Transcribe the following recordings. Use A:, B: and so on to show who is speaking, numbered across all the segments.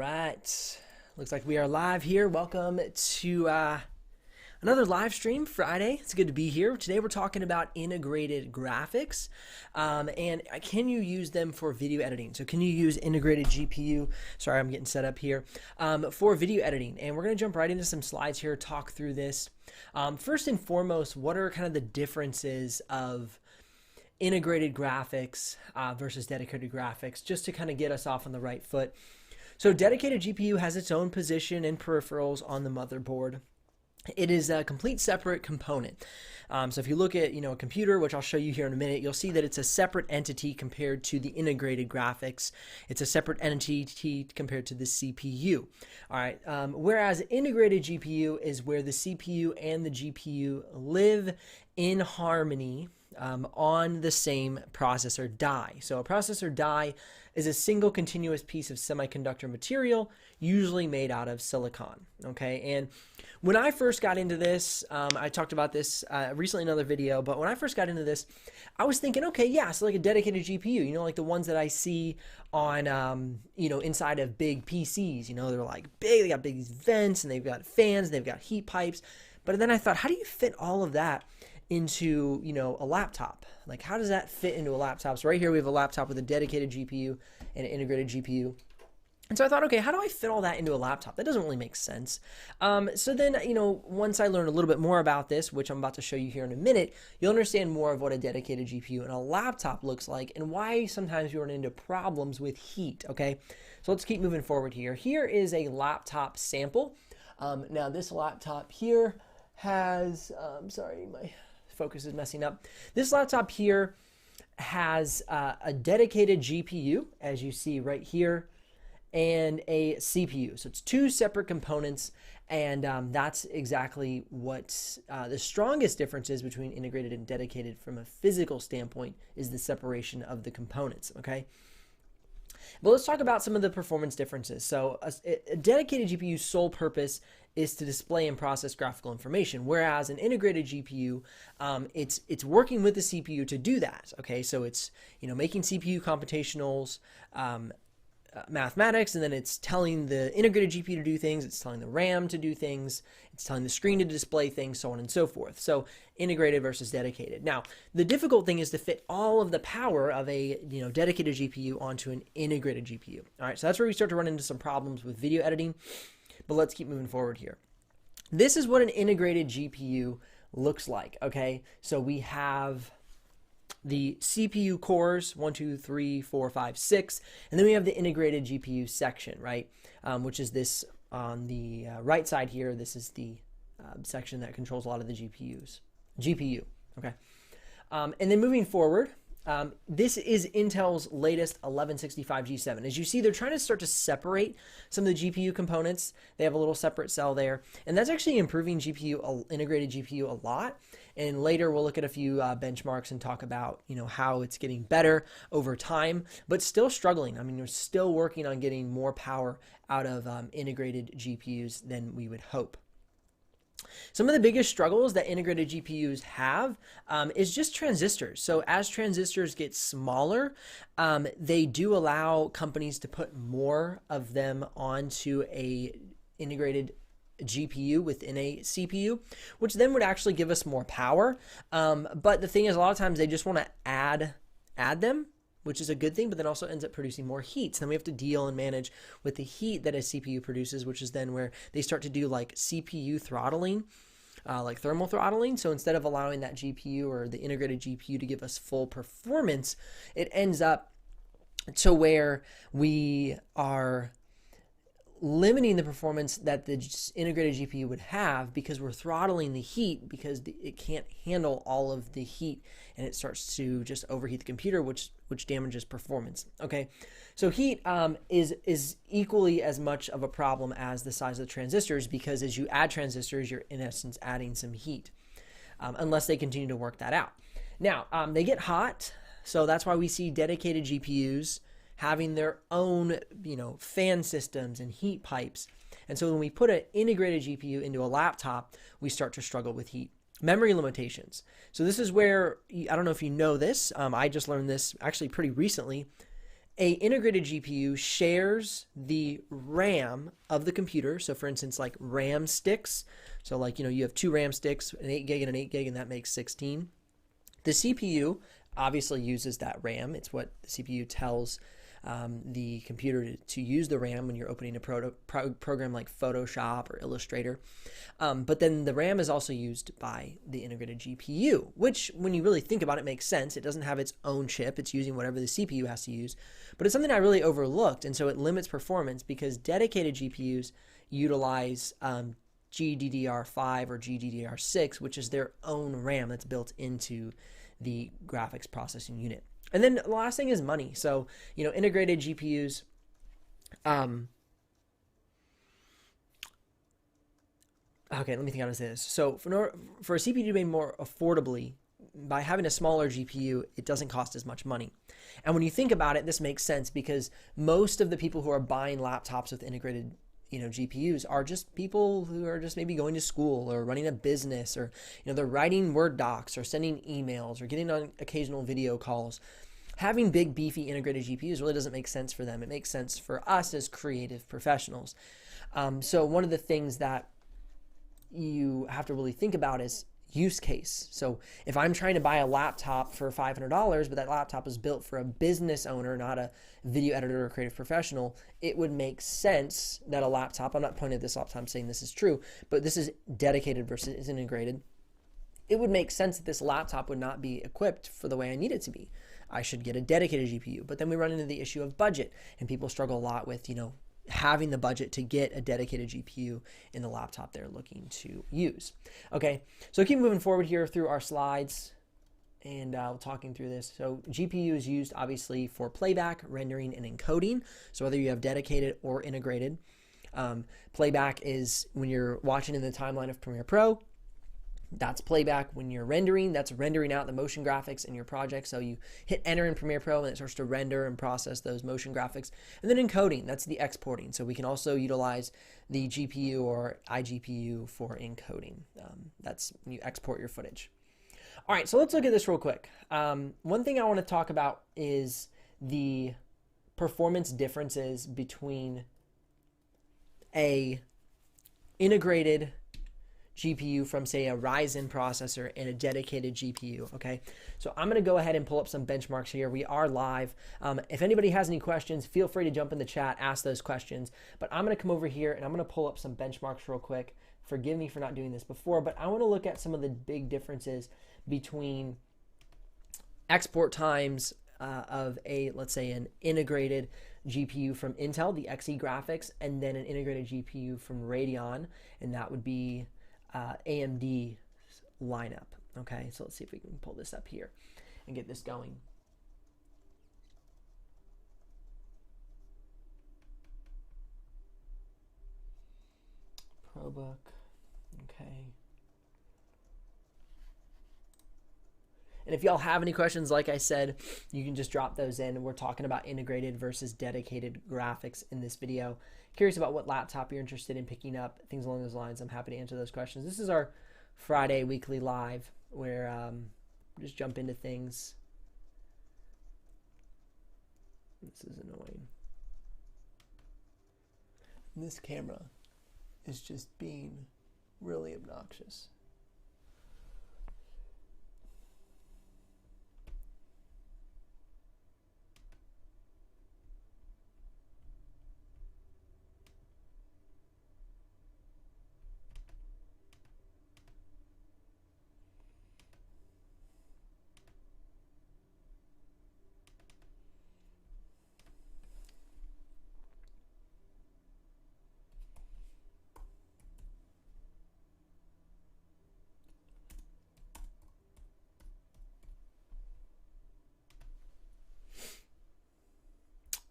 A: right. Looks like we are live here. Welcome to another live stream Friday. It's good to be here. Today we're talking about integrated graphics and can you use them for video editing? So can you use integrated GPU? Sorry, I'm getting set up here for video editing. And we're going to jump right into some slides here, talk through this. First and foremost, what are kind of the differences of integrated graphics versus dedicated graphics, just to kind of get us off on the right foot. So dedicated GPU has its own position and peripherals on the motherboard. It is a complete separate component. So if you look at a computer, which I'll show you here in a minute, you'll see that it's a separate entity compared to the integrated graphics. It's a separate entity compared to the CPU. All right. Whereas integrated GPU is where the CPU and the GPU live in harmony on the same processor die. So a processor die is a single continuous piece of semiconductor material, usually made out of silicon. Okay, and when I first got into this, I talked about this recently in another video, but when I first got into this, I was thinking, okay, yeah, so like a dedicated GPU, like the ones that I see on, inside of big PCs, they're like big, they got big vents and they've got fans, they've got heat pipes. But then I thought, how do you fit all of that into a laptop? Like, how does that fit into a laptop? So right here we have a laptop with a dedicated GPU and an integrated GPU. And so I thought, okay, how do I fit all that into a laptop? That doesn't really make sense. So then, once I learned a little bit more about this, which I'm about to show you here in a minute, you'll understand more of what a dedicated GPU and a laptop looks like and why sometimes you run into problems with heat, okay? So let's keep moving forward here. Here is a laptop sample. Now this laptop here has, sorry, my focus is messing up. This laptop here has a dedicated GPU, as you see right here, and a CPU. So it's two separate components, and that's exactly what the strongest difference is between integrated and dedicated from a physical standpoint, is the separation of the components, okay? But let's talk about some of the performance differences. So a dedicated GPU's sole purpose is to display and process graphical information, whereas an integrated GPU, it's working with the CPU to do that. Okay, so it's making CPU computationals, mathematics, and then it's telling the integrated GPU to do things, it's telling the RAM to do things, it's telling the screen to display things, so on and so forth. So integrated versus dedicated. Now, the difficult thing is to fit all of the power of a dedicated GPU onto an integrated GPU. All right, so that's where we start to run into some problems with video editing, but let's keep moving forward here. This is what an integrated GPU looks like, okay? So we have the CPU cores, 1, 2, 3, 4, 5, 6, and then we have the integrated GPU section, right? Which is this on the right side here. This is the section that controls a lot of the GPU, okay? And then moving forward, this is Intel's latest 1165 G7. As you see, they're trying to start to separate some of the GPU components. They have a little separate cell there, and that's actually improving integrated GPU a lot. And later we'll look at a few benchmarks and talk about how it's getting better over time, but still struggling. I mean, we're still working on getting more power out of integrated GPUs than we would hope. Some of the biggest struggles that integrated GPUs have is just transistors. So as transistors get smaller, they do allow companies to put more of them onto a integrated GPU within a CPU, which then would actually give us more power. But the thing is, a lot of times they just want to add them, which is a good thing, but then also ends up producing more heat. So then we have to deal and manage with the heat that a CPU produces, which is then where they start to do like CPU throttling, like thermal throttling. So instead of allowing that GPU or the integrated GPU to give us full performance, it ends up to where we are limiting the performance that the integrated GPU would have because we're throttling the heat because it can't handle all of the heat, and it starts to just overheat the computer, which damages performance. Okay, so heat is equally as much of a problem as the size of the transistors, because as you add transistors, you're in essence adding some heat, unless they continue to work that out. Now, they get hot, so that's why we see dedicated GPUs having their own, fan systems and heat pipes. And so when we put an integrated GPU into a laptop, we start to struggle with heat. Memory limitations. So this is where, I don't know if you know this, I just learned this actually pretty recently. a integrated GPU shares the RAM of the computer. So for instance, like RAM sticks. So like, you have 2 RAM sticks, an 8 gig and an 8 gig, and that makes 16. The CPU obviously uses that RAM. It's what the CPU tells the computer to use the RAM when you're opening a program like Photoshop or Illustrator. But then the RAM is also used by the integrated GPU, which when you really think about it makes sense. It doesn't have its own chip. It's using whatever the CPU has to use. But it's something I really overlooked, and so it limits performance because dedicated GPUs utilize GDDR5 or GDDR6, which is their own RAM that's built into the graphics processing unit. And then the last thing is money. So, integrated GPUs, okay, let me think how to say this. So for a CPU to be made more affordably, by having a smaller GPU, it doesn't cost as much money. And when you think about it, this makes sense because most of the people who are buying laptops with integrated GPUs are just people who are just maybe going to school or running a business, or they're writing Word docs or sending emails or getting on occasional video calls. Having big beefy integrated GPUs really doesn't make sense for them. It makes sense for us as creative professionals. So one of the things that you have to really think about is use case. So if I'm trying to buy a laptop for $500, but that laptop is built for a business owner, not a video editor or creative professional, it would make sense that a laptop, I'm not pointing at this laptop, I'm saying this is true, but this is dedicated versus integrated. It would make sense that this laptop would not be equipped for the way I need it to be. I should get a dedicated GPU. But then we run into the issue of budget, and people struggle a lot with, having the budget to get a dedicated GPU in the laptop they're looking to use. Okay, so keep moving forward here through our slides and talking through this. So GPU is used obviously for playback, rendering, and encoding. So whether you have dedicated or integrated. Playback is when you're watching in the timeline of Premiere Pro. That's playback. When you're rendering, that's rendering out the motion graphics in your project. So you hit enter in Premiere Pro and it starts to render and process those motion graphics. And then encoding, that's the exporting. So we can also utilize the GPU or iGPU for encoding. That's when you export your footage. All right, so let's look at this real quick. One thing I want to talk about is the performance differences between a integrated GPU from, say, a Ryzen processor and a dedicated GPU, okay? So I'm going to go ahead and pull up some benchmarks here. We are live. If anybody has any questions, feel free to jump in the chat, ask those questions. But I'm going to come over here and I'm going to pull up some benchmarks real quick. Forgive me for not doing this before, but I want to look at some of the big differences between export times of let's say, an integrated GPU from Intel, the Xe graphics, and then an integrated GPU from Radeon, and that would be AMD lineup. Okay, so let's see if we can pull this up here and get this going. ProBook, okay. And if y'all have any questions, like I said, you can just drop those in. We're talking about integrated versus dedicated graphics in this video. Curious about what laptop you're interested in picking up, things along those lines. I'm happy to answer those questions. This is our Friday weekly live where we just jump into things. This is annoying. This camera is just being really obnoxious.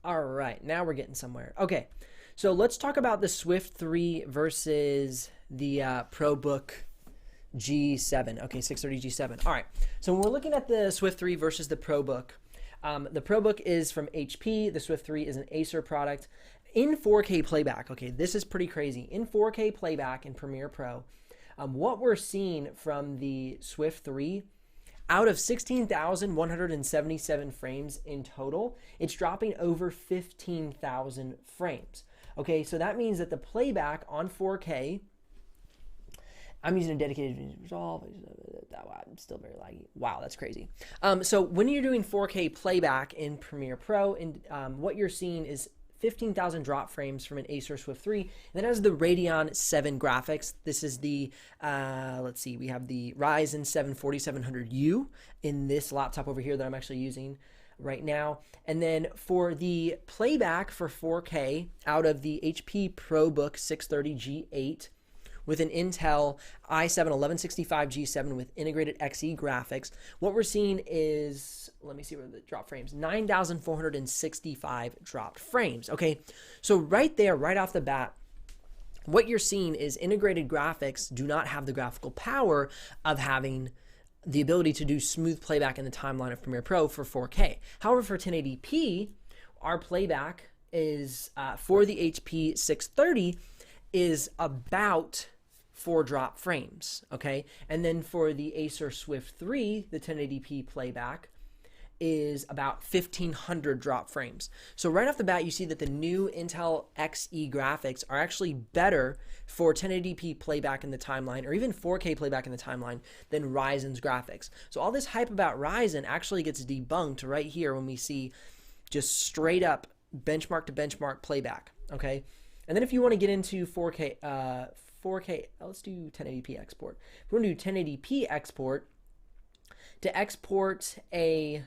A: All right, now we're getting somewhere. Okay, so let's talk about the Swift 3 versus the ProBook G7. Okay, 630 G7. All right, so when we're looking at the Swift 3 versus the ProBook is from HP. The Swift 3 is an Acer product. In 4K playback, okay, this is pretty crazy. In 4K playback in Premiere Pro, what we're seeing from the Swift 3 out of 16,177 frames in total, it's dropping over 15,000 frames. Okay, so that means that the playback on 4K, I'm using a dedicated resolve. I'm still very laggy. Wow, that's crazy. So when you're doing 4K playback in Premiere Pro, and what you're seeing is 15,000 drop frames from an Acer Swift 3. And then has the Radeon 7 graphics. This is the, let's see, we have the Ryzen 7 4700U in this laptop over here that I'm actually using right now. And then for the playback for 4K out of the HP ProBook 630 G8, with an Intel i7 1165 G7 with integrated Xe graphics, what we're seeing is, let me see where the drop frames, 9,465 dropped frames. Okay, so right there, right off the bat, what you're seeing is integrated graphics do not have the graphical power of having the ability to do smooth playback in the timeline of Premiere Pro for 4K. However, for 1080p, our playback is, for the HP 630, is about 4 drop frames, okay? And then for the Acer Swift 3, the 1080p playback is about 1,500 drop frames. So right off the bat, you see that the new Intel Xe graphics are actually better for 1080p playback in the timeline, or even 4K playback in the timeline, than Ryzen's graphics. So all this hype about Ryzen actually gets debunked right here when we see just straight up benchmark to benchmark playback, okay? And then if you want to get into 4K, let's do 1080p export. If we want to do 1080p export, to export a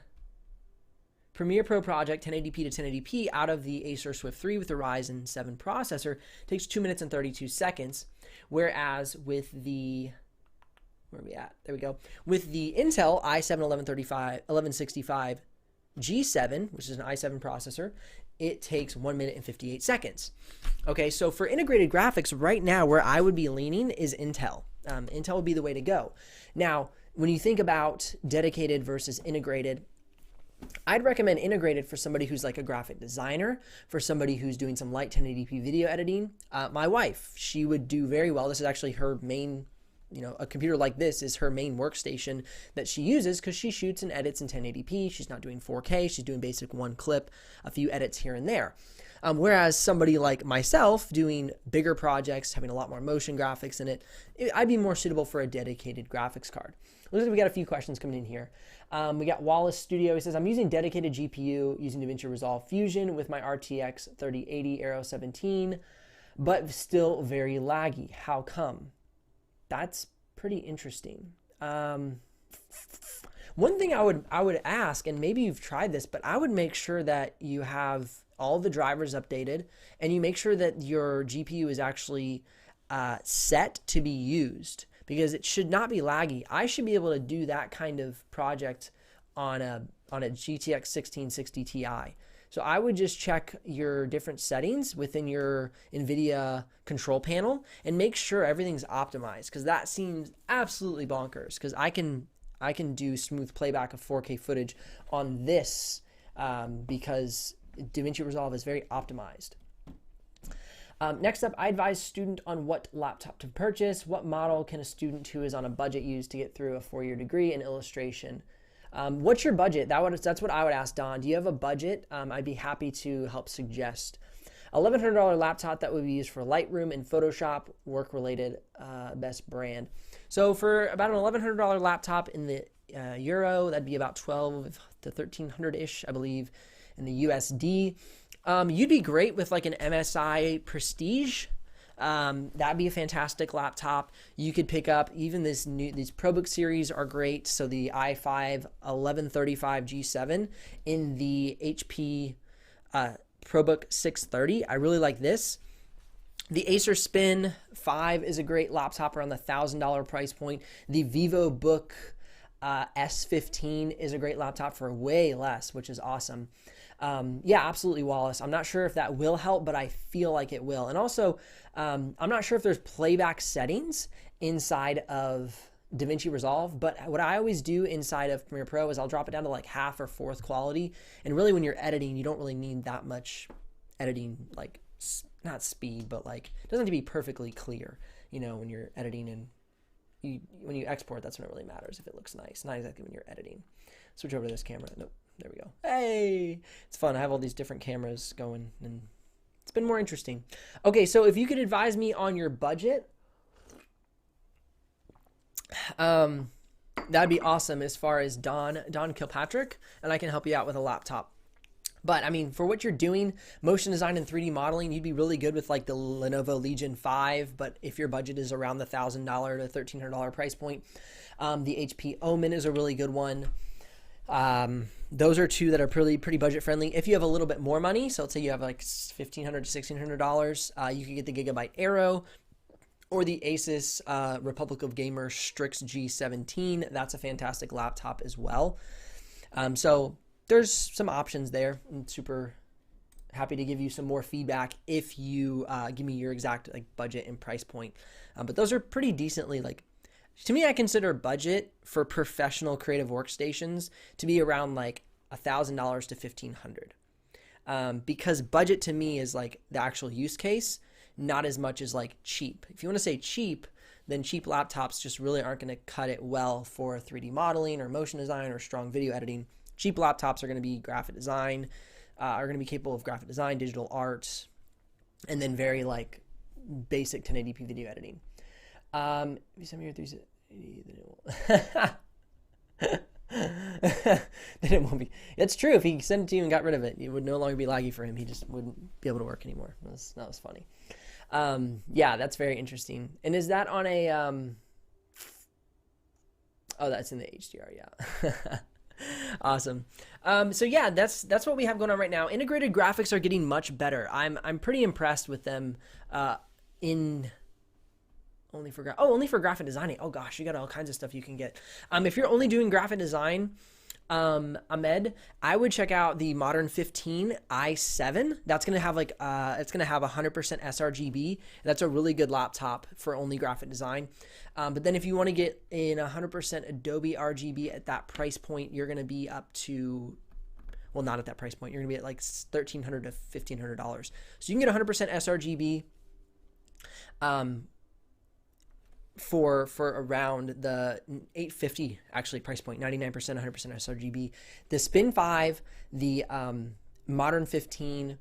A: Premiere Pro project 1080p to 1080p out of the Acer Swift 3 with the Ryzen 7 processor takes 2 minutes and 32 seconds, whereas with the, where are we at? There we go. With the Intel i7 1165 G7, which is an i7 processor, it takes 1 minute and 58 seconds. Okay, so for integrated graphics, right now where I would be leaning is Intel. Intel would be the way to go. Now, when you think about dedicated versus integrated, I'd recommend integrated for somebody who's like a graphic designer, for somebody who's doing some light 1080p video editing. My wife, she would do very well. This is actually her main, a computer like this is her main workstation that she uses because she shoots and edits in 1080p. She's not doing 4K. She's doing basic one clip, a few edits here and there. Whereas somebody like myself doing bigger projects, having a lot more motion graphics in it, I'd be more suitable for a dedicated graphics card. Looks like we got a few questions coming in here. We got Wallace Studio. He says, I'm using dedicated GPU using DaVinci Resolve Fusion with my RTX 3080 Aero 17, but still very laggy. How come? That's pretty interesting. One thing I would ask, and maybe you've tried this, but I would make sure that you have all the drivers updated and you make sure that your GPU is actually set to be used, because it should not be laggy. I should be able to do that kind of project on a GTX 1660 Ti. So I would just check your different settings within your NVIDIA control panel and make sure everything's optimized, because that seems absolutely bonkers, because I can do smooth playback of 4K footage on this because DaVinci Resolve is very optimized. Next up, I advise student on what laptop to purchase. What model can a student who is on a budget use to get through a 4-year degree in illustration? What's your budget? That's what I would ask Don. Do you have a budget? I'd be happy to help suggest. $1,100 laptop that would be used for Lightroom and Photoshop, work-related, best brand. So for about an $1,100 laptop in the euro, that'd be about 12 to 1,300-ish, I believe, in the USD. You'd be great with like an MSI Prestige. That'd be a fantastic laptop. You could pick up even these ProBook series are great. So the i5 1135 G7 in the HP ProBook 630. I really like this. The Acer Spin 5 is a great laptop around the $1,000 price point. The VivoBook S15 is a great laptop for way less, which is awesome. Yeah, absolutely, Wallace. I'm not sure if that will help, but I feel like it will. And also, I'm not sure if there's playback settings inside of DaVinci Resolve, but what I always do inside of Premiere Pro is I'll drop it down to like half or fourth quality. And really when you're editing, you don't really need that much editing, like not speed, but like it doesn't have to be perfectly clear, when you're editing in when you export, that's when it really matters if it looks nice. Not exactly when you're editing. Switch over to this camera. Nope. There we go. Hey, it's fun. I have all these different cameras going, and it's been more interesting. Okay, so if you could advise me on your budget, that'd be awesome. As far as Don Kilpatrick, and I can help you out with a laptop. But I mean, for what you're doing, motion design and 3D modeling, you'd be really good with like the Lenovo Legion 5. But if your budget is around the $1,000 to $1,300 price point, the HP Omen is a really good one. Those are two that are pretty budget friendly. If you have a little bit more money, so let's say you have like $1,500 to $1,600, you can get the Gigabyte Aero or the Asus Republic of Gamers Strix G17. That's a fantastic laptop as well. So there's some options there. I'm super happy to give you some more feedback if you give me your exact like budget and price point. But those are pretty decently like, to me, I consider budget for professional creative workstations to be around like $1,000 to $1,500. Because budget to me is like the actual use case, not as much as like cheap. If you want to say cheap, then cheap laptops just really aren't going to cut it well for 3D modeling or motion design or strong video editing. Cheap laptops are going to be graphic design, are going to be capable of graphic design, digital art, and then very like basic 1080p video editing. If you send me your 380, then it won't be. It's true. If he sent it to you and got rid of it, it would no longer be laggy for him. He just wouldn't be able to work anymore. That was funny. Yeah, that's very interesting. And is that on a? Oh, that's in the HDR. Yeah. Awesome. So yeah, that's what we have going on right now. Integrated graphics are getting much better. I'm pretty impressed with them. Only for graphic designing. Oh gosh, you got all kinds of stuff you can get. If you're only doing graphic design, Ahmed, I would check out the Modern 15 i7. That's gonna have like it's gonna have 100% sRGB. That's a really good laptop for only graphic design. But then if you want to get in 100% Adobe RGB at that price point, you're gonna be up to, well, not at that price point. You're gonna be at like $1,300 to $1,500. So you can get 100% sRGB. For around the $850 actually price point, 99%, 100% sRGB. The Spin 5, the Modern 15,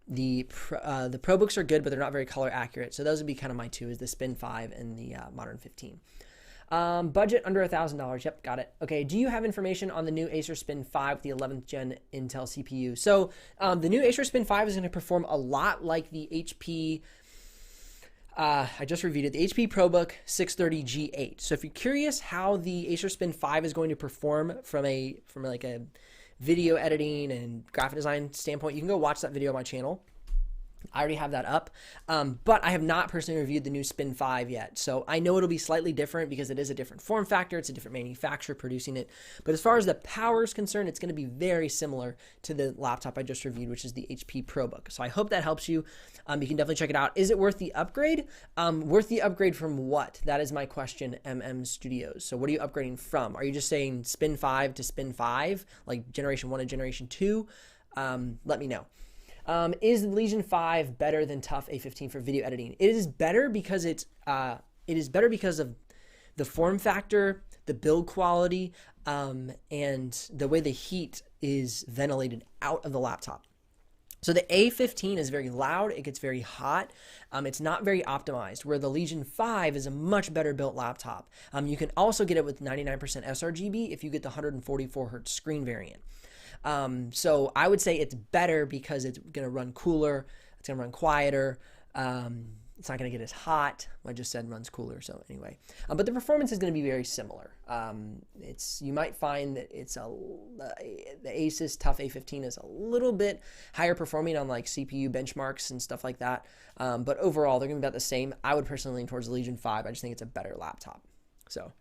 A: the ProBooks are good, but they're not very color accurate. So those would be kind of my two, is the Spin 5 and the Modern 15. Budget under $1,000. Yep, got it. Okay, do you have information on the new Acer Spin 5 with the 11th gen Intel CPU? So the new Acer Spin 5 is going to perform a lot like the HP. I just reviewed it, the HP ProBook 630 G8. So if you're curious how the Acer Spin 5 is going to perform from like a video editing and graphic design standpoint, you can go watch that video on my channel. I already have that up, but I have not personally reviewed the new Spin 5 yet. So I know it'll be slightly different because it is a different form factor. It's a different manufacturer producing it. But as far as the power is concerned, it's going to be very similar to the laptop I just reviewed, which is the HP ProBook. So I hope that helps you. You can definitely check it out. Is it worth the upgrade? Worth the upgrade from what? That is my question, MM Studios. So what are you upgrading from? Are you just saying Spin 5 to Spin 5, like Generation 1 and Generation 2? Let me know. Is the Legion 5 better than TUF A15 for video editing? It is better because it is better because of the form factor, the build quality, and the way the heat is ventilated out of the laptop. So the A15 is very loud, it gets very hot, it's not very optimized, where the Legion 5 is a much better built laptop. You can also get it with 99% sRGB if you get the 144 hertz screen variant. So I would say it's better because it's going to run cooler, it's going to run quieter, it's not going to get as hot. I just said runs cooler, so anyway. But the performance is going to be very similar. You might find that the Asus TUF A15 is a little bit higher performing on like CPU benchmarks and stuff like that. But overall, they're going to be about the same. I would personally lean towards the Legion 5. I just think it's a better laptop. So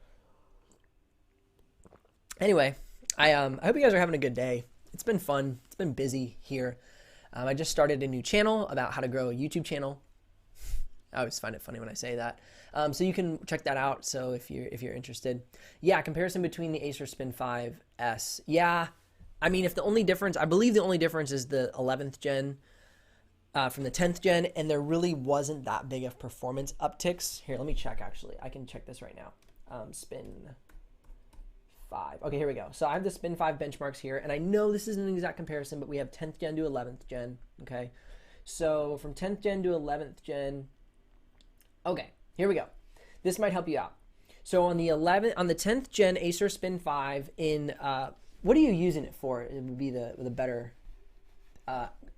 A: anyway, I hope you guys are having a good day. It's been fun. It's been busy here. I just started a new channel about how to grow a YouTube channel. I always find it funny when I say that. So you can check that out. So if you're interested, yeah, comparison between the Acer Spin 5S. Yeah, I mean, if the only difference, I believe the only difference is the 11th gen from the 10th gen, and there really wasn't that big of performance upticks. Here, let me check. Actually, I can check this right now. Spin 5. Okay, here we go. So I have the Spin 5 benchmarks here, and I know this isn't an exact comparison, but we have 10th gen to 11th gen, okay? So from 10th gen to 11th gen, okay, here we go. This might help you out. So on the 10th gen Acer Spin 5 in, what are you using it for? It would be the better,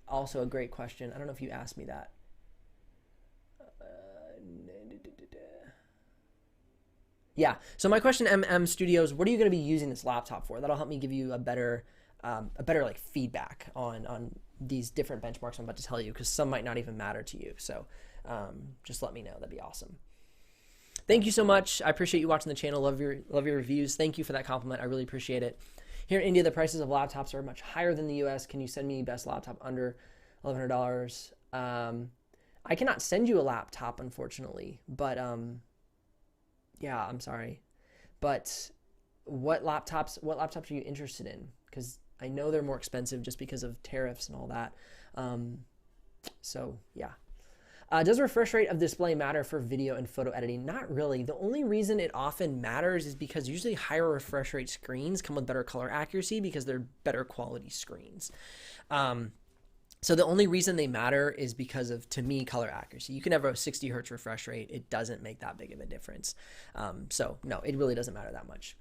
A: also a great question. I don't know if you asked me that. Yeah, so my question, MM Studios, what are you going to be using this laptop for? That'll help me give you a better like feedback on these different benchmarks I'm about to tell you, because some might not even matter to you. So just let me know. That'd be awesome. Thank you so much. I appreciate you watching the channel. Love your reviews. Thank you for that compliment. I really appreciate it. Here in India, the prices of laptops are much higher than the US. Can you send me best laptop under $1,100? I cannot send you a laptop, unfortunately, but yeah, I'm sorry. But what laptops are you interested in? Because I know they're more expensive just because of tariffs and all that. So yeah. Does refresh rate of display matter for video and photo editing? Not really. The only reason it often matters is because usually higher refresh rate screens come with better color accuracy because they're better quality screens. So the only reason they matter is because of, to me, color accuracy. You can have a 60 hertz refresh rate. It doesn't make that big of a difference. So no, it really doesn't matter that much.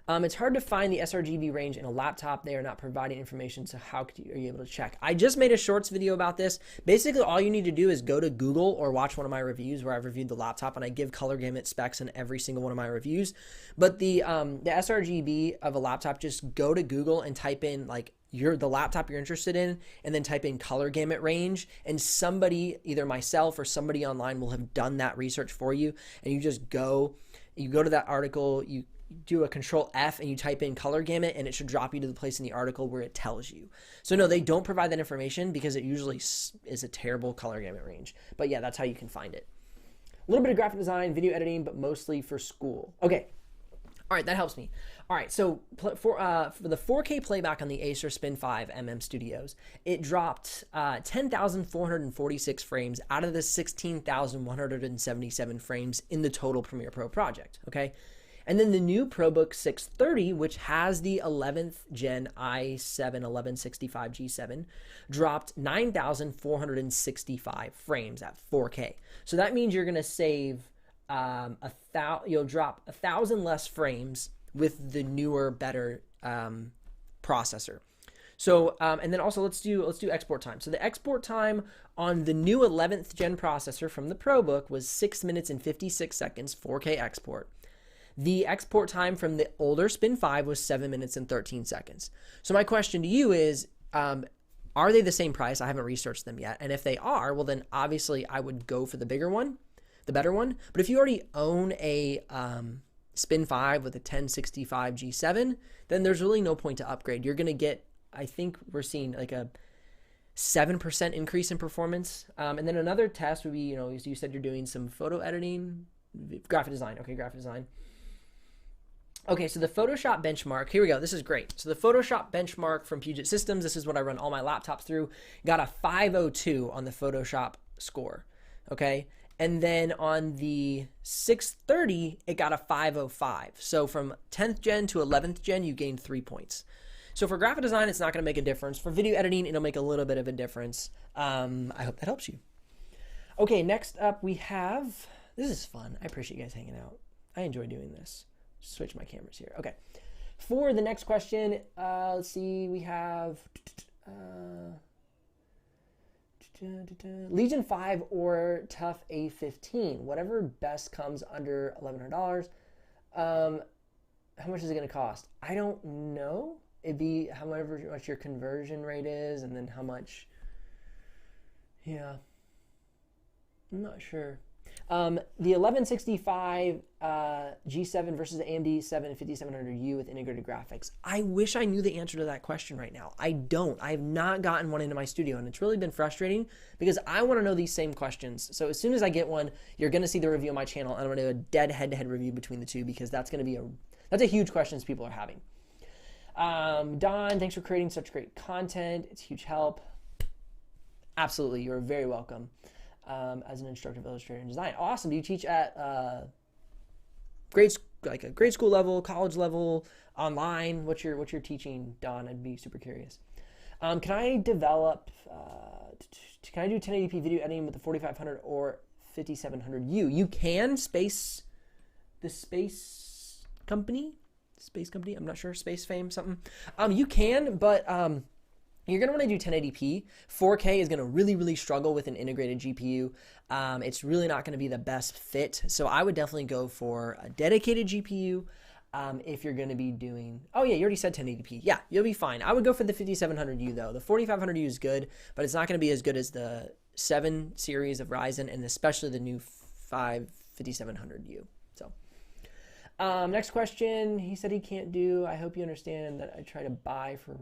A: It's hard to find the sRGB range in a laptop. They are not providing information, so how are you able to check? I just made a shorts video about this. Basically, all you need to do is go to Google or watch one of my reviews where I've reviewed the laptop, and I give color gamut specs in every single one of my reviews. But the sRGB of a laptop, just go to Google and type in like the laptop you're interested in, and then type in color gamut range, and somebody, either myself or somebody online, will have done that research for you. And you just go to that article, you do a control F and you type in color gamut, and it should drop you to the place in the article where it tells you. So no, they don't provide that information because it usually is a terrible color gamut range. But yeah, that's how you can find it. A little bit of graphic design, video editing, but mostly for school. Okay. All right, that helps me. All right, so for the 4K playback on the Acer Spin 5 MM Studios, it dropped 10,446 frames out of the 16,177 frames in the total Premiere Pro project, okay? And then the new ProBook 630, which has the 11th gen i7 1165 G7, dropped 9,465 frames at 4K. So that means you're going to save you'll drop 1,000 less frames with the newer, better processor. So and then also let's do export time. So the export time on the new 11th gen processor from the ProBook was 6 minutes and 56 seconds, 4K export. The export time from the older Spin 5 was 7 minutes and 13 seconds. So my question to you is, are they the same price? I haven't researched them yet. And if they are, well, then obviously I would go for the bigger one, the better one. But if you already own a Spin 5 with a 1065 G7, then there's really no point to upgrade. You're going to get, I think we're seeing like a 7% increase in performance. And then another test would be, you said you're doing some photo editing, graphic design. Okay, graphic design. Okay, so the Photoshop benchmark, here we go. This is great. So the Photoshop benchmark from Puget Systems, this is what I run all my laptops through, got a 502 on the Photoshop score, okay? And then on the 630, it got a 505. So from 10th gen to 11th gen, you gained 3 points. So for graphic design, it's not going to make a difference. For video editing, it'll make a little bit of a difference. I hope that helps you. Okay, next up we have, this is fun. I appreciate you guys hanging out. I enjoy doing this. Switch my cameras here. Okay. For the next question, let's see, we have Legion 5 or Tough A15, whatever best comes under $1,100. How much is it going to cost? I don't know. It'd be however much your conversion rate is, and then how much. Yeah, I'm not sure. The 1165 G7 versus the AMD 5700U with integrated graphics. I wish I knew the answer to that question right now. I don't. I have not gotten one into my studio, and it's really been frustrating because I want to know these same questions. So as soon as I get one, you're going to see the review on my channel, and I'm going to do a dead head-to-head review between the two because that's going to be that's a huge question people are having. Don, thanks for creating such great content. It's a huge help. Absolutely. You're very welcome. As an instructor of Illustrator and design. Awesome. Do you teach at grade like a grade school level, college level, online? What's your teaching, Don? I'd be super curious. Can I develop? Can I do 1080p video editing with the 4500 or 5700U? You can. The space company. I'm not sure. Space Fame something. You can, but you're going to want to do 1080p. 4K is going to really struggle with an integrated GPU. It's really not going to be the best fit. So I would definitely go for a dedicated GPU if you're going to be doing... Oh, yeah, you already said 1080p. Yeah, you'll be fine. I would go for the 5700U, though. The 4500U is good, but it's not going to be as good as the 7 series of Ryzen and especially the new 5700U. So... next question. He said he can't do. I hope you understand that I try to buy for.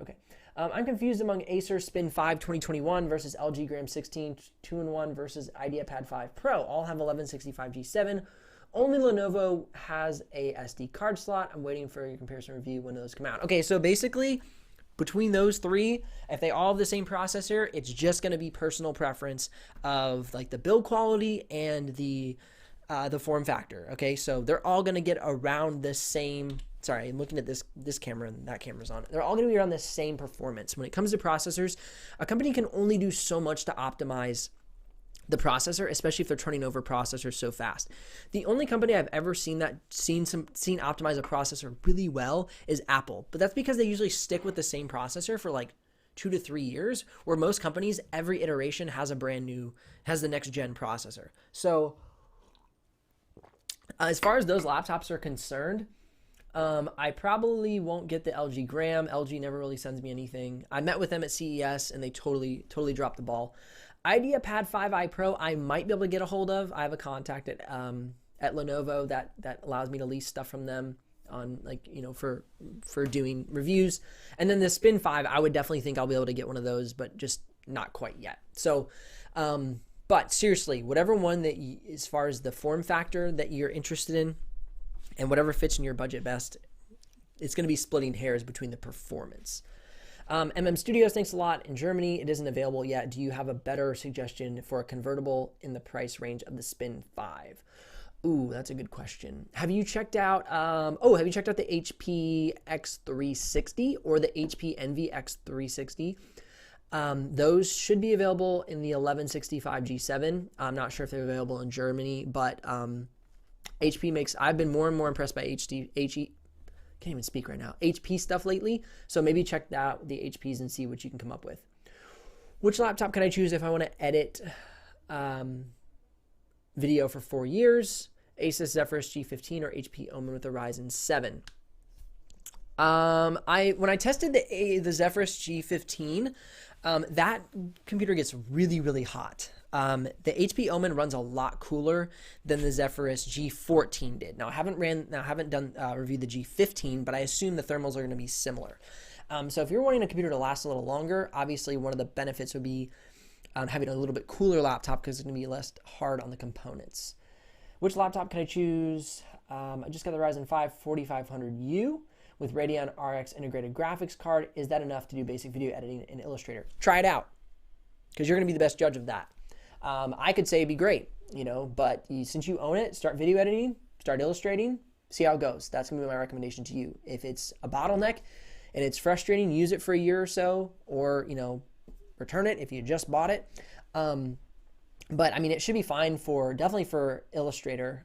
A: Okay. I'm confused among Acer Spin 5 2021 versus LG Gram 16 2-in-1 versus IdeaPad 5 Pro. All have 1165 G7. Only Lenovo has a SD card slot. I'm waiting for your comparison review when those come out. Okay, so basically, between those three, if they all have the same processor, it's just going to be personal preference of like the build quality and the form factor. Okay, so they're all going to get around the same. Sorry, I'm looking at this camera and that camera's on. They're all going to be around the same performance. When it comes to processors, a company can only do so much to optimize the processor, especially if they're turning over processors so fast. The only company I've ever seen optimize a processor really well is Apple, but that's because they usually stick with the same processor for like 2 to 3 years, where most companies, every iteration has the next gen processor. So as far as those laptops are concerned, I probably won't get the LG Gram. LG never really sends me anything. I met with them at CES and they totally dropped the ball. IdeaPad 5i Pro, I might be able to get a hold of. I have a contact at Lenovo that allows me to lease stuff from them on for doing reviews. And then the Spin 5, I would definitely think I'll be able to get one of those, but just not quite yet. So, but seriously, whatever one that as far as the form factor that you're interested in and whatever fits in your budget best, it's going to be splitting hairs between the performance. Studios, thanks a lot. In Germany, it isn't available yet. Do you have a better suggestion for a convertible in the price range of the Spin 5? Ooh, that's a good question. Have you checked out the HP X360 or the HP Envy X360? Those should be available in the 1165 G7. I'm not sure if they're available in Germany, but I've been more and more impressed by can't even speak right now, HP stuff lately. So maybe check out the HPs and see what you can come up with. Which laptop can I choose if I want to edit video for 4 years? Asus Zephyrus G15 or HP Omen with the Ryzen 7? When I tested the Zephyrus G15, that computer gets really hot. The HP Omen runs a lot cooler than the Zephyrus G14 did. Now I haven't reviewed the G15, but I assume the thermals are going to be similar. So if you're wanting a computer to last a little longer, obviously one of the benefits would be having a little bit cooler laptop because it's going to be less hard on the components. Which laptop can I choose? I just got the Ryzen 5 4500U with Radeon RX integrated graphics card. Is that enough to do basic video editing in Illustrator? Try it out, because you're going to be the best judge of that. I could say it'd be great, but since you own it, start video editing, start illustrating, see how it goes. That's going to be my recommendation to you. If it's a bottleneck and it's frustrating, use it for a year or so, or, return it if you just bought it. But I mean, it should be fine definitely for Illustrator.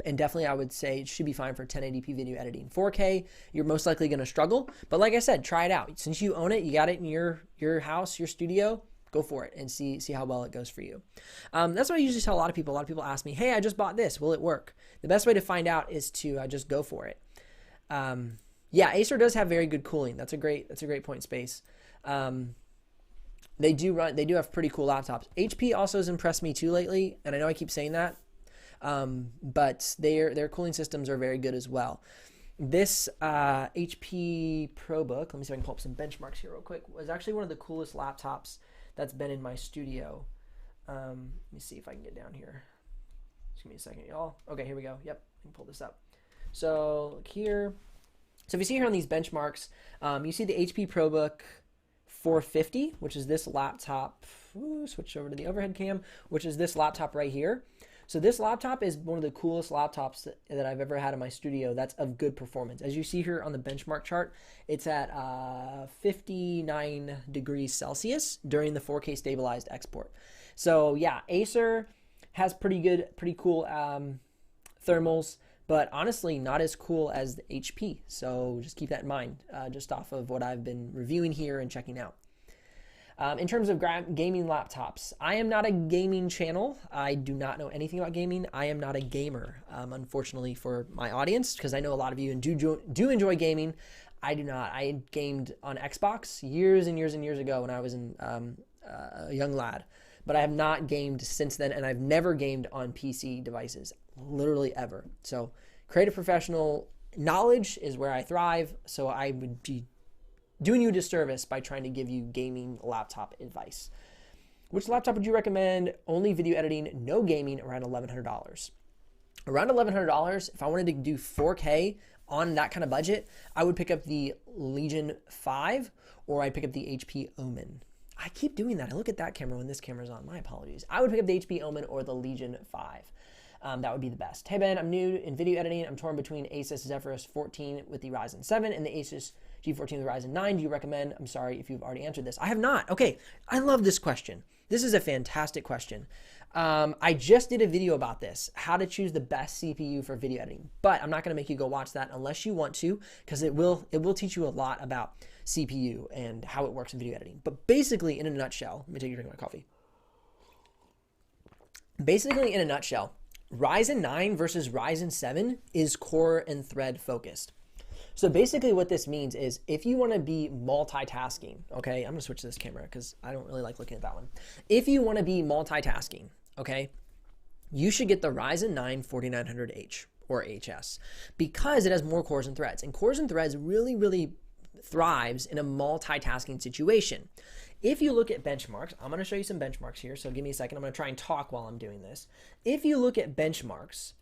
A: And definitely I would say it should be fine for 1080p video editing. 4K, you're most likely going to struggle. But like I said, try it out. Since you own it, you got it in your house, your studio, go for it and see how well it goes for you. That's what I usually tell a lot of people. A lot of people ask me, hey, I just bought this. Will it work? The best way to find out is to just go for it. Yeah, Acer does have very good cooling. That's a great point, Space. They do have pretty cool laptops. HP also has impressed me too lately, and I know I keep saying that. But their cooling systems are very good as well. This HP ProBook, let me see if I can pull up some benchmarks here real quick, was actually one of the coolest laptops that's been in my studio. Let me see if I can get down here. Just give me a second, y'all. Okay, here we go. Yep, I can pull this up. So look here. So if you see here on these benchmarks, you see the HP ProBook 450, which is this laptop. Ooh, switch over to the overhead cam, which is this laptop right here. So this laptop is one of the coolest laptops that I've ever had in my studio that's of good performance. As you see here on the benchmark chart, it's at 59 degrees Celsius during the 4K stabilized export. So yeah, Acer has pretty cool thermals, but honestly not as cool as the HP. So just keep that in mind, just off of what I've been reviewing here and checking out. In terms of gaming laptops, I am not a gaming channel. I do not know anything about gaming. I am not a gamer, unfortunately for my audience, because I know a lot of you do enjoy gaming. I do not. I gamed on Xbox years and years and years ago when I was a young lad, but I have not gamed since then, and I've never gamed on PC devices, literally ever. So creative professional knowledge is where I thrive, so I would be doing you a disservice by trying to give you gaming laptop advice. Which laptop would you recommend? Only video editing, no gaming, around $1,100. Around $1,100, if I wanted to do 4K on that kind of budget, I would pick up the Legion 5 or I'd pick up the HP Omen. I keep doing that. I look at that camera when this camera's on. My apologies. I would pick up the HP Omen or the Legion 5. That would be the best. Hey Ben, I'm new in video editing. I'm torn between Asus Zephyrus 14 with the Ryzen 7 and the Asus G14 with the Ryzen 9. Do you recommend? I'm sorry if you've already answered this. I have not. Okay, I love this question. This is a fantastic question. I just did a video about this, how to choose the best CPU for video editing, but I'm not going to make you go watch that unless you want to, because it will teach you a lot about CPU and how it works in video editing. But basically, in a nutshell, let me take a drink of my coffee. Basically, in a nutshell, Ryzen 9 versus Ryzen 7 is core and thread focused. So basically what this means is if you want to be multitasking, okay, I'm going to switch to this camera because I don't really like looking at that one. If you want to be multitasking, okay, you should get the Ryzen 9 4900H or HS because it has more cores and threads. And cores and threads really thrives in a multitasking situation. If you look at benchmarks, I'm going to show you some benchmarks here. So give me a second. I'm going to try and talk while I'm doing this. If you look at benchmarks,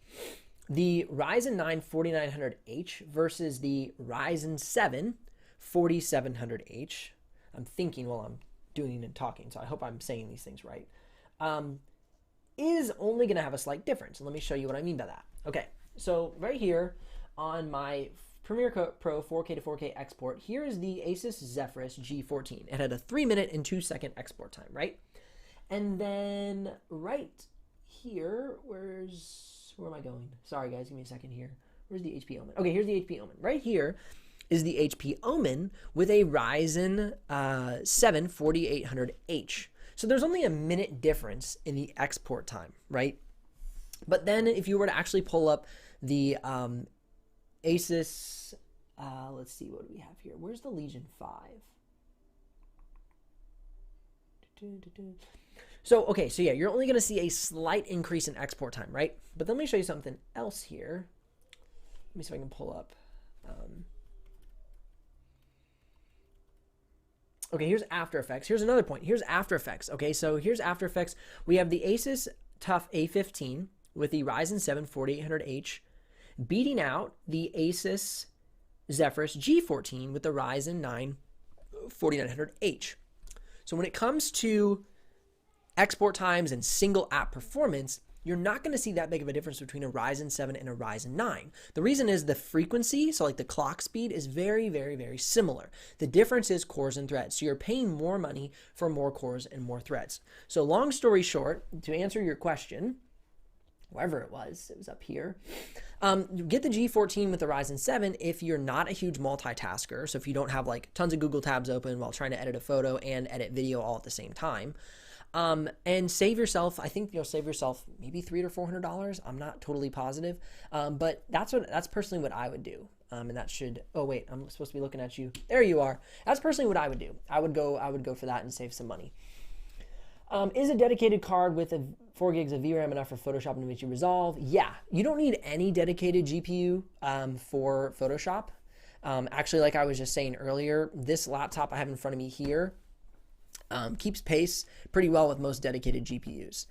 A: the Ryzen 9 4900H versus the Ryzen 7 4700H, I'm thinking while I'm doing and talking, so I hope I'm saying these things right, is only going to have a slight difference. And let me show you what I mean by that. Okay, so right here on my Premiere Pro 4K to 4K export, here is the Asus Zephyrus G14. It had a 3-minute and 2-second export time, right? And then right here, where am I going? Sorry guys, give me a second here. Where's the HP Omen? Okay, here's the HP Omen. Right here is the HP Omen with a Ryzen 7 4800H. So there's only a minute difference in the export time, right? But then if you were to actually pull up the Asus, let's see, what do we have here? Where's the Legion 5? So, okay, so yeah, you're only going to see a slight increase in export time, right? But let me show you something else here. Let me see if I can pull up. Okay, here's After Effects. Here's another point. Here's After Effects. Okay, so here's After Effects. We have the Asus TUF A15 with the Ryzen 7 4800H beating out the Asus Zephyrus G14 with the Ryzen 9 4900H. So when it comes to export times and single app performance, you're not going to see that big of a difference between a Ryzen 7 and a Ryzen 9. The reason is the frequency, so like the clock speed, is very similar. The difference is cores and threads. So you're paying more money for more cores and more threads. So long story short, to answer your question, wherever it was up here, get the G14 with the Ryzen 7 if you're not a huge multitasker. So if you don't have like tons of Google tabs open while trying to edit a photo and edit video all at the same time. And save yourself, I think you'll save yourself maybe $300 or $400. I'm not totally positive. But that's personally what I would do. And that should, oh wait, I'm supposed to be looking at you. There you are. That's personally what I would do. I would go for that and save some money. Is a dedicated card with 4 gigs of VRAM enough for Photoshop and DaVinci Resolve? Yeah, you don't need any dedicated GPU for Photoshop. Actually, like I was just saying earlier, this laptop I have in front of me here keeps pace pretty well with most dedicated GPUs.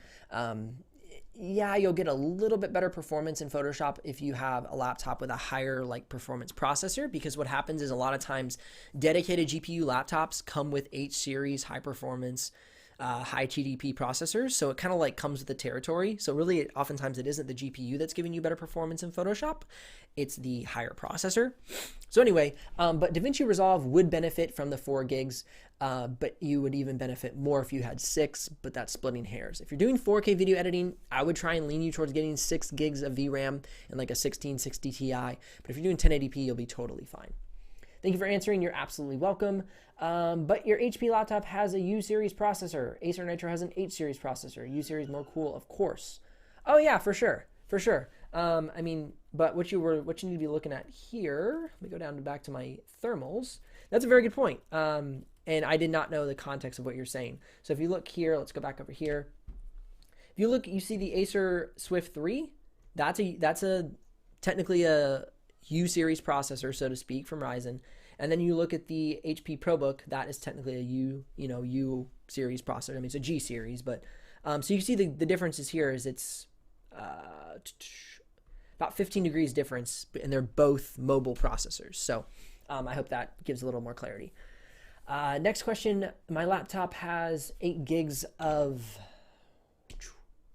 A: Yeah, you'll get a little bit better performance in Photoshop if you have a laptop with a higher performance processor, because what happens is a lot of times dedicated GPU laptops come with H series high performance high TDP processors. So it kind of like comes with the territory. So really, oftentimes it isn't the GPU that's giving you better performance in Photoshop. It's the higher processor. So anyway, but DaVinci Resolve would benefit from the 4 gigs, but you would even benefit more if you had 6, but that's splitting hairs. If you're doing 4K video editing, I would try and lean you towards getting 6 gigs of VRAM and like a 1660 Ti. But if you're doing 1080p, you'll be totally fine. Thank you for answering. You're absolutely welcome. But your HP laptop has a U-series processor. Acer Nitro has an H-series processor. U-series more cool, of course. Oh yeah, for sure, for sure. I mean, but what you need to be looking at here, let me go down back to my thermals. That's a very good point. And I did not know the context of what you're saying. So if you look here, let's go back over here. If you look, you see the Acer Swift 3. That's technically a U-series processor, so to speak, from Ryzen. And then you look at the HP ProBook, that is technically a U-series processor. I mean, it's a G-series, but so you see the differences here is it's about 15 degrees difference, and they're both mobile processors. So I hope that gives a little more clarity. Next question. My laptop has 8 gigs of...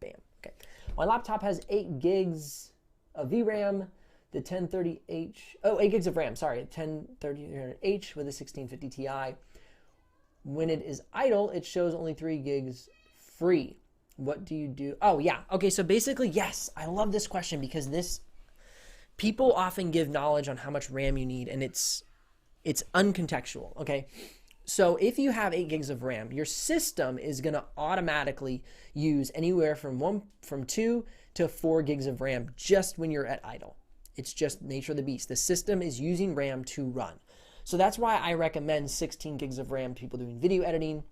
A: Bam. Okay. My laptop has 8 gigs of VRAM. The 1030H, 8 gigs of RAM, sorry, 1030H with a 1650 Ti. When it is idle, it shows only 3 gigs free. What do you do? Oh, yeah. Okay, so basically, yes, I love this question because people often give knowledge on how much RAM you need, and it's uncontextual, okay? So if you have 8 gigs of RAM, your system is going to automatically use anywhere from 2 to 4 gigs of RAM just when you're at idle. It's just nature of the beast. The system is using RAM to run. So that's why I recommend 16 gigs of RAM to people doing video editing.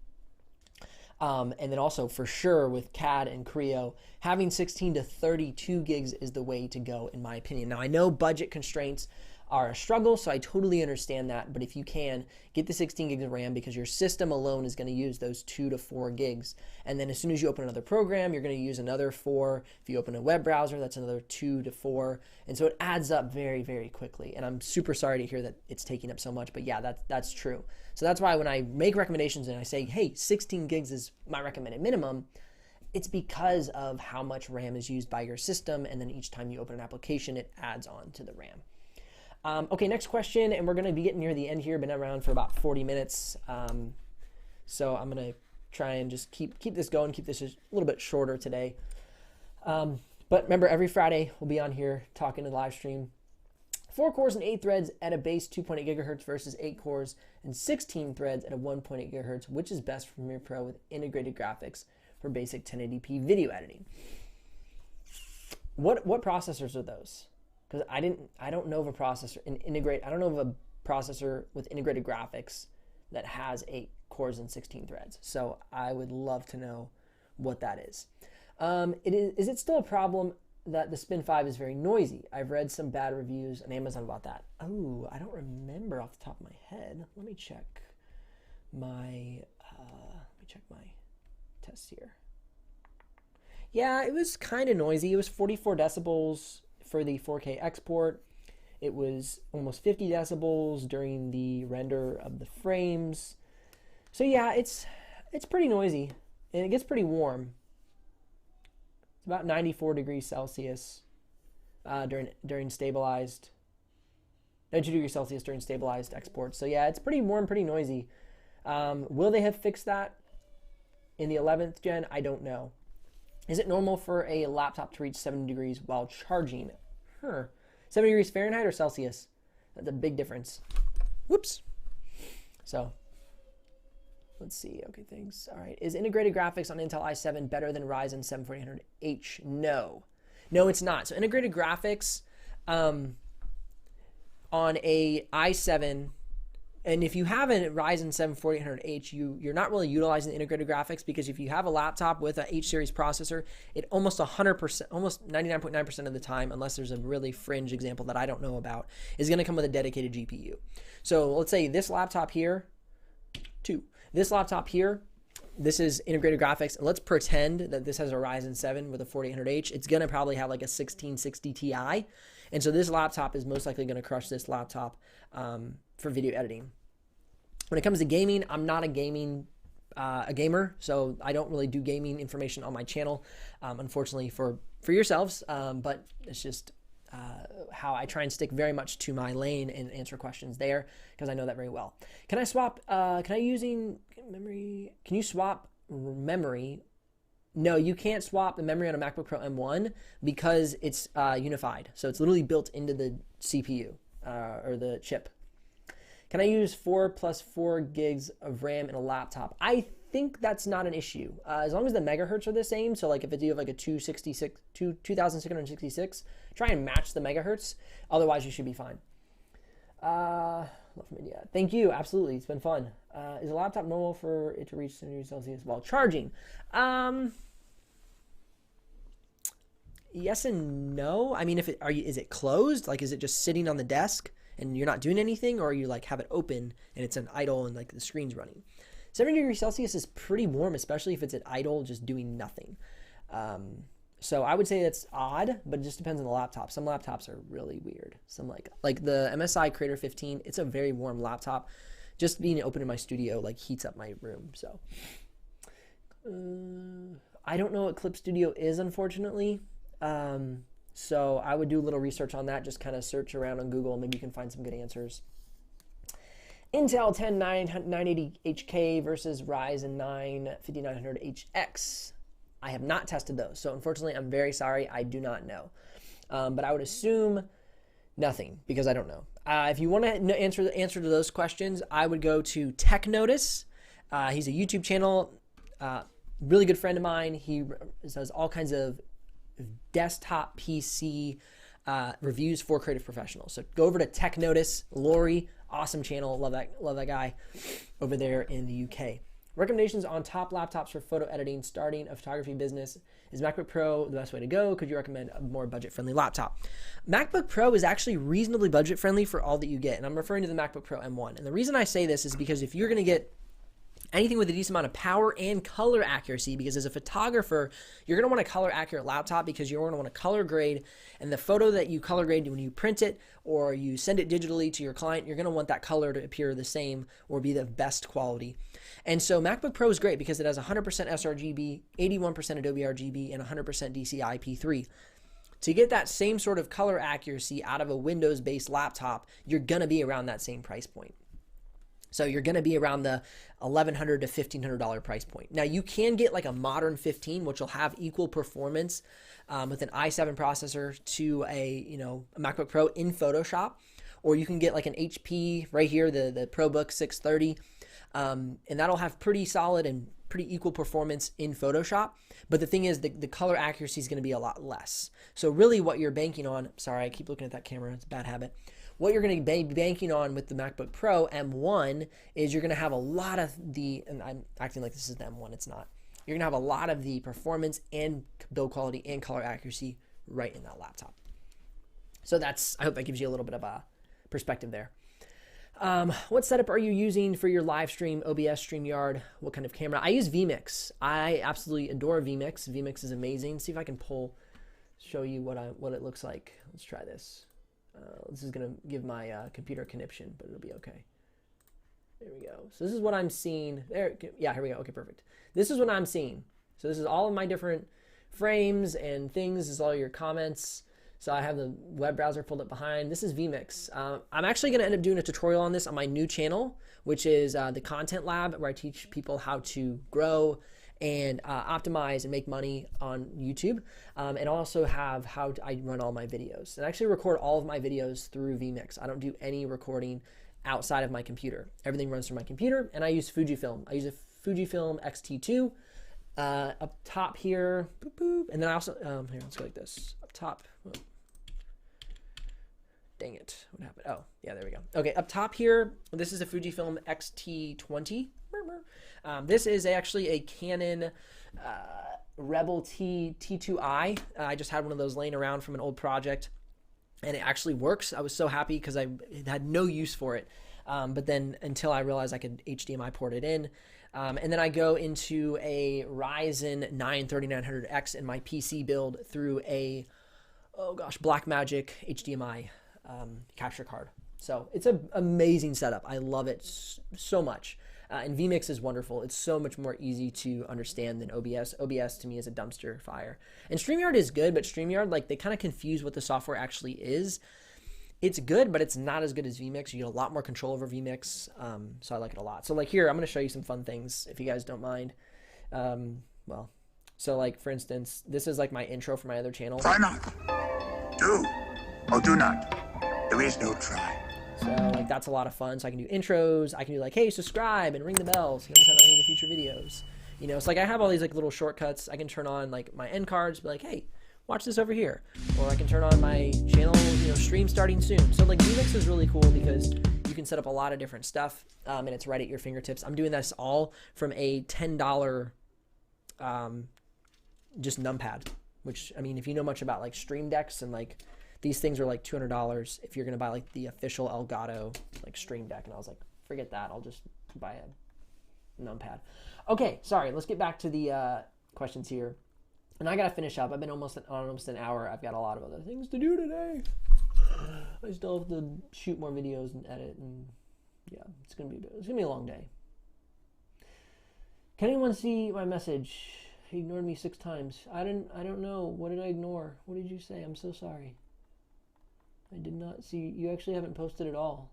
A: And then also for sure with CAD and Creo, having 16 to 32 gigs is the way to go in my opinion. Now I know budget constraints are a struggle, so I totally understand that. But if you can, get the 16 gigs of RAM because your system alone is going to use those 2 to 4 gigs. And then as soon as you open another program, you're going to use another 4. If you open a web browser, that's another 2 to 4. And so it adds up very, very quickly. And I'm super sorry to hear that it's taking up so much, but yeah, that's true. So that's why when I make recommendations and I say, hey, 16 gigs is my recommended minimum, it's because of how much RAM is used by your system. And then each time you open an application, it adds on to the RAM. Okay, next question, and we're going to be getting near the end here. Been around for about 40 minutes, so I'm going to try and just keep this going, keep this a little bit shorter today. But remember, every Friday we'll be on here talking to the live stream. 4 cores and 8 threads at a base 2.8 gigahertz versus 8 cores and 16 threads at a 1.8 gigahertz. Which is best for Premiere Pro with integrated graphics for basic 1080p video editing? What processors are those? Because I don't know of a processor I don't know of a processor with integrated graphics that has 8 cores and 16 threads. So I would love to know what that is. Is it still a problem that the Spin 5 is very noisy? I've read some bad reviews on Amazon about that. Oh, I don't remember off the top of my head. Let me check my tests here. Yeah, it was kind of noisy. It was 44 decibels for the 4K export. It was almost 50 decibels during the render of the frames. So yeah, it's pretty noisy, and it gets pretty warm. It's about 94 degrees Celsius during stabilized, 92 degrees Celsius during stabilized exports. So yeah, it's pretty warm, pretty noisy. Will they have fixed that in the 11th gen? I don't know. Is it normal for a laptop to reach 70 degrees while charging? 70 degrees Fahrenheit or Celsius? That's a big difference. Whoops. So, let's see. Okay, thanks. All right. Is integrated graphics on Intel i7 better than Ryzen 7400H? No. No, it's not. So, integrated graphics on a i7, and if you have a Ryzen 7 4800H, you're not really utilizing the integrated graphics, because if you have a laptop with a H-series processor, it almost 100%, almost 99.9% of the time, unless there's a really fringe example that I don't know about, is going to come with a dedicated GPU. So let's say this laptop here, this laptop here, this is integrated graphics, and let's pretend that this has a Ryzen 7 with a 4800H. It's going to probably have like a 1660 Ti, and so this laptop is most likely going to crush this laptop for video editing. When it comes to gaming, I'm not a gaming a gamer, so I don't really do gaming information on my channel, unfortunately for yourselves, but it's just how I try and stick very much to my lane and answer questions there, because I know that very well. Can I swap, can you swap memory? No, you can't swap the memory on a MacBook Pro M1 because it's unified. So it's literally built into the CPU or the chip. Can I use 4 plus 4 gigs of RAM in a laptop? I think that's not an issue. As long as the megahertz are the same. So like if you have like a 2666, try and match the megahertz. Otherwise you should be fine. Thank you. Absolutely. It's been fun. Is a laptop normal for it to reach 70 degrees Celsius while charging? Yes and no. I mean, is it closed? Like, is it just sitting on the desk and you're not doing anything, or you like have it open and it's an idle and like the screen's running? 70 degrees Celsius is pretty warm, especially if it's at idle, just doing nothing. So I would say that's odd, but it just depends on the laptop. Some laptops are really weird. Some like the MSI Creator 15, it's a very warm laptop. Just being open in my studio like heats up my room. So I don't know what Clip Studio is, unfortunately. So I would do a little research on that, just kind of search around on Google. Maybe you can find some good answers. Intel 10 980HK versus Ryzen 9 5900HX. I have not tested those, so unfortunately, I'm very sorry. I do not know. But I would assume nothing, because I don't know. If you want to answer to those questions, I would go to Tech Notice. He's a YouTube channel, really good friend of mine. He does all kinds of desktop PC reviews for creative professionals. So go over to Tech Notice. Lori, awesome channel. Love that guy over there in the UK. Recommendations on top laptops for photo editing, starting a photography business. Is MacBook Pro the best way to go? Could you recommend a more budget-friendly laptop? MacBook Pro is actually reasonably budget-friendly for all that you get, and I'm referring to the MacBook Pro M1. And the reason I say this is because if you're going to get anything with a decent amount of power and color accuracy, because as a photographer, you're going to want a color accurate laptop because you're going to want to color grade, and the photo that you color grade when you print it or you send it digitally to your client, you're going to want that color to appear the same or be the best quality. And so MacBook Pro is great because it has 100% sRGB, 81% Adobe RGB, and 100% DCI-P3. To get that same sort of color accuracy out of a Windows-based laptop, you're going to be around that same price point. So you're going to be around the $1,100 to $1,500 price point. Now you can get like a modern 15, which will have equal performance with an i7 processor to a MacBook Pro in Photoshop, or you can get like an HP right here, the ProBook 630, and that'll have pretty solid and pretty equal performance in Photoshop. But the thing is, the color accuracy is going to be a lot less. So really, what you're banking on. Sorry, I keep looking at that camera. It's a bad habit. What you're going to be banking on with the MacBook Pro M1 is you're going to have a lot of and I'm acting like this is the M1, it's not. You're going to have a lot of the performance and build quality and color accuracy right in that laptop. So I hope that gives you a little bit of a perspective there. What setup are you using for your live stream, OBS, StreamYard? What kind of camera? I use vMix. I absolutely adore vMix. vMix is amazing. See if I can show you what it looks like. Let's try this. This is going to give my computer a conniption, but it'll be okay. There we go. So this is what I'm seeing. Here we go. Okay, perfect. This is what I'm seeing. So this is all of my different frames and things. This is all your comments. So I have the web browser pulled up behind. This is vMix. I'm actually going to end up doing a tutorial on this on my new channel, which is the Content Lab, where I teach people how to grow and optimize and make money on YouTube, and also have how I run all my videos. And I actually record all of my videos through vMix. I don't do any recording outside of my computer. Everything runs through my computer, and I use Fujifilm. I use a Fujifilm X-T2 up top here, boop, boop. And then I also, here, let's go like this. Up top, oh. Dang it, what happened? Oh, yeah, there we go. Okay, up top here, this is a Fujifilm X-T20. This is actually a Canon Rebel T2i. I just had one of those laying around from an old project, and it actually works. I was so happy because I had no use for it. But then until I realized I could HDMI port it in. And then I go into a Ryzen 9 3900X in my PC build through a, Blackmagic HDMI capture card. So it's an amazing setup. I love it so much. And vMix is wonderful. It's so much more easy to understand than OBS. OBS to me is a dumpster fire. And StreamYard is good, but StreamYard, like, they kind of confuse what the software actually is. It's good, but it's not as good as vMix. You get a lot more control over vMix, so I like it a lot. So, like, here, I'm going to show you some fun things, if you guys don't mind. Well, so, like, for instance, this is, like, my intro for my other channel.
B: Try not. Do or do not. There is no try.
A: So, like, that's a lot of fun. So I can do intros. I can do, like, hey, subscribe and ring the bell so you don't miss out on any of the future videos. You know, so, like, I have all these, like, little shortcuts. I can turn on, like, my end cards, be like, hey, watch this over here. Or I can turn on my channel, you know, stream starting soon. So, like, vMix is really cool because you can set up a lot of different stuff, and it's right at your fingertips. I'm doing this all from a $10 just numpad, which, I mean, if you know much about, like, stream decks and, like, these things are like $200 if you're going to buy like the official Elgato like stream deck. And I was like, forget that. I'll just buy a numpad. Okay, sorry. Let's get back to the questions here. And I got to finish up. I've been almost an hour. I've got a lot of other things to do today. I still have to shoot more videos and edit. And yeah, it's going to be a long day. Can anyone see my message? He ignored me 6 times. I don't know. What did I ignore? What did you say? I'm so sorry. I did not see. You actually haven't posted at all.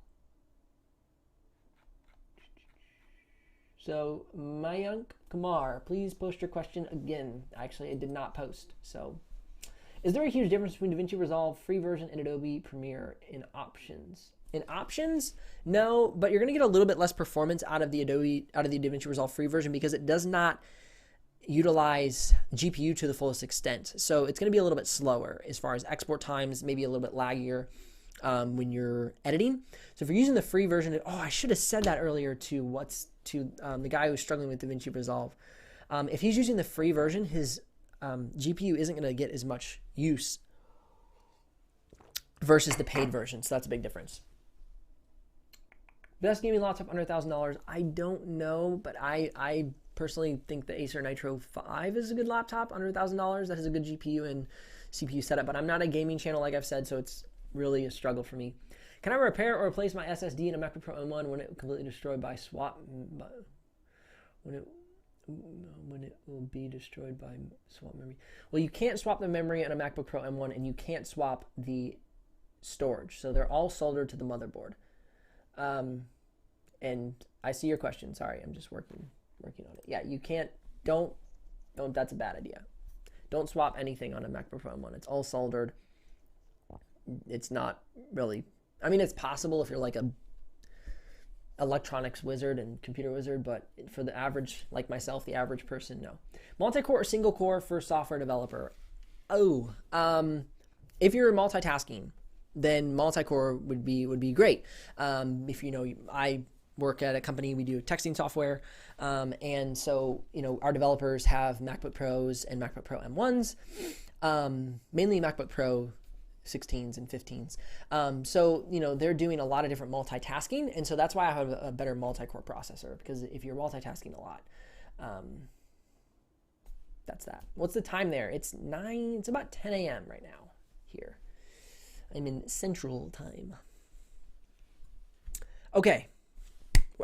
A: So, Mayank Kumar, please post your question again. Actually, I did not post. So, is there a huge difference between DaVinci Resolve free version and Adobe Premiere in options? In options, no, but you're going to get a little bit less performance out of the DaVinci Resolve free version because it does not utilize GPU to the fullest extent. So it's going to be a little bit slower as far as export times, maybe a little bit laggier when you're editing. So if you're using the free version, I should have said that earlier to the guy who's struggling with DaVinci Resolve. If he's using the free version, his GPU isn't going to get as much use versus the paid version. So that's a big difference. Best gaming laptop under $1,000? I don't know, but I personally think the Acer Nitro 5 is a good laptop under $1,000 that has a good GPU and CPU setup, but I'm not a gaming channel like I've said, so it's really a struggle for me. Can I repair or replace my SSD in a MacBook Pro M1 when it completely destroyed by swap? When it will be destroyed by swap memory? Well, you can't swap the memory on a MacBook Pro M1, and you can't swap the storage, so they're all soldered to the motherboard. And I see your question. Sorry, I'm just working on it. Yeah, you can't, don't, that's a bad idea. Don't swap anything on a MacBook Pro M1. It's all soldered. It's not really, I mean, it's possible if you're like a electronics wizard and computer wizard, but for the average, like myself, the average person, no. Multi-core or single core for software developer? If you're multitasking, then multi-core would be great. If you know, I work at a company, we do texting software, and so, you know, our developers have MacBook Pros and MacBook Pro M1s, mainly MacBook Pro 16s and 15s. So, you know, they're doing a lot of different multitasking, and so that's why I have a better multi-core processor, because if you're multitasking a lot, that's that. What's the time there? It's about 10 a.m. right now here. I'm in Central Time. Okay.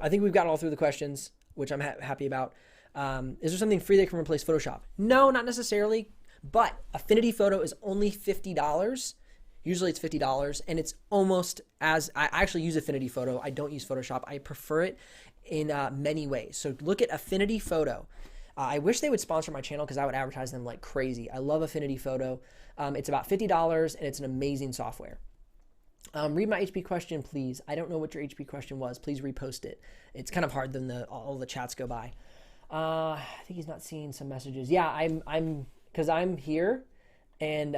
A: I think we've got all through the questions, which I'm happy about. Is there something free that can replace Photoshop? No, not necessarily, but Affinity Photo is only $50. Usually it's $50, and it's almost as, I actually use Affinity Photo. I don't use Photoshop. I prefer it in many ways. So look at Affinity Photo. I wish they would sponsor my channel because I would advertise them like crazy. I love Affinity Photo. It's about $50, and it's an amazing software. Read my HP question, please. I don't know what your HP question was. Please repost it. It's kind of hard when all the chats go by. I think he's not seeing some messages. Yeah, I'm because I'm here, and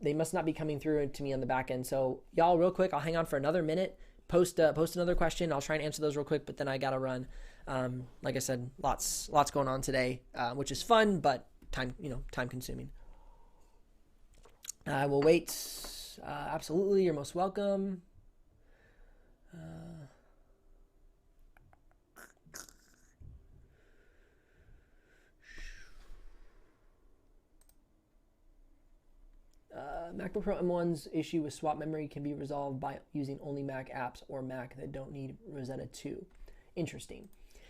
A: they must not be coming through to me on the back end. So y'all, real quick, I'll hang on for another minute. Post another question. I'll try and answer those real quick, but then I gotta run. Like I said, lots going on today, which is fun, but time consuming. I will wait. Absolutely, you're most welcome. MacBook Pro M1's issue with swap memory can be resolved by using only Mac apps or Mac that don't need Rosetta 2. Interesting.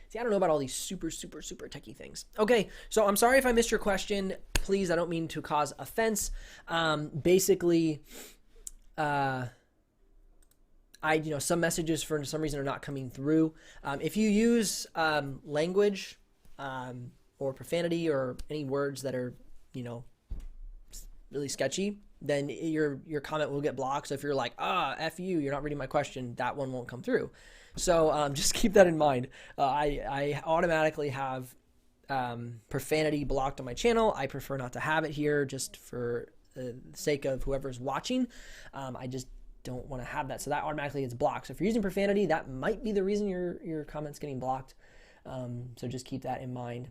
A: See, I don't know about all these super techie things. Okay, so I'm sorry if I missed your question. Please, I don't mean to cause offense. Basically, some messages for some reason are not coming through. If you use language or profanity or any words that are, really sketchy, then your comment will get blocked. So if you're like, F you, you're not reading my question, that one won't come through. So just keep that in mind. I automatically have profanity blocked on my channel. I prefer not to have it here just for the sake of whoever's watching. I just don't want to have that. So that automatically gets blocked. So if you're using profanity, that might be the reason your comment's getting blocked. So just keep that in mind.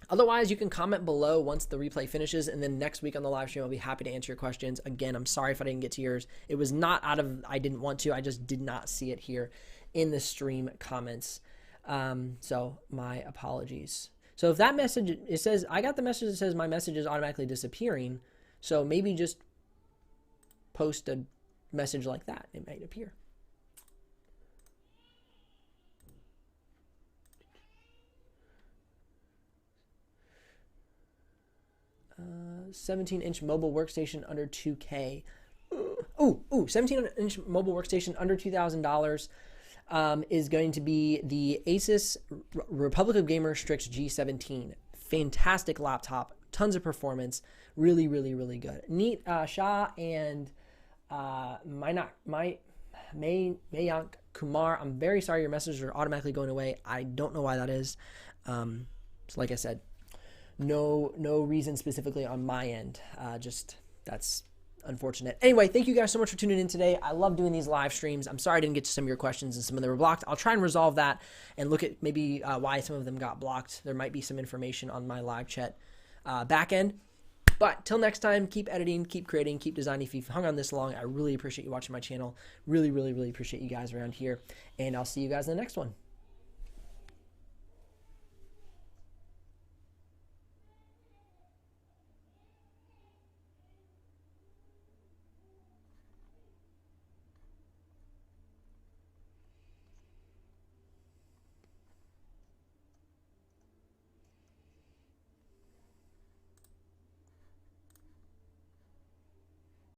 A: Otherwise, you can comment below once the replay finishes, and then next week on the live stream, I'll be happy to answer your questions. Again, I'm sorry if I didn't get to yours. It was not out of I didn't want to. I just did not see it here in the stream comments. So my apologies. So if that message, it says, I got the message that says my message is automatically disappearing. So maybe just post a message like that. It might appear. 17-inch mobile workstation under 2K. 17-inch mobile workstation under $2,000 is going to be the Asus Republic of Gamers Strix G17. Fantastic laptop, tons of performance, really good. Neat Shah and Mayank Kumar. I'm very sorry your messages are automatically going away. I don't know why that is. So like I said, no reason specifically on my end. Just that's unfortunate. Anyway, thank you guys so much for tuning in today. I love doing these live streams. I'm sorry I didn't get to some of your questions and some of them were blocked. I'll try and resolve that and look at maybe why some of them got blocked. There might be some information on my live chat back end. But till next time, keep editing, keep creating, keep designing. If you've hung on this long, I really appreciate you watching my channel. Really appreciate you guys around here. And I'll see you guys in the next one.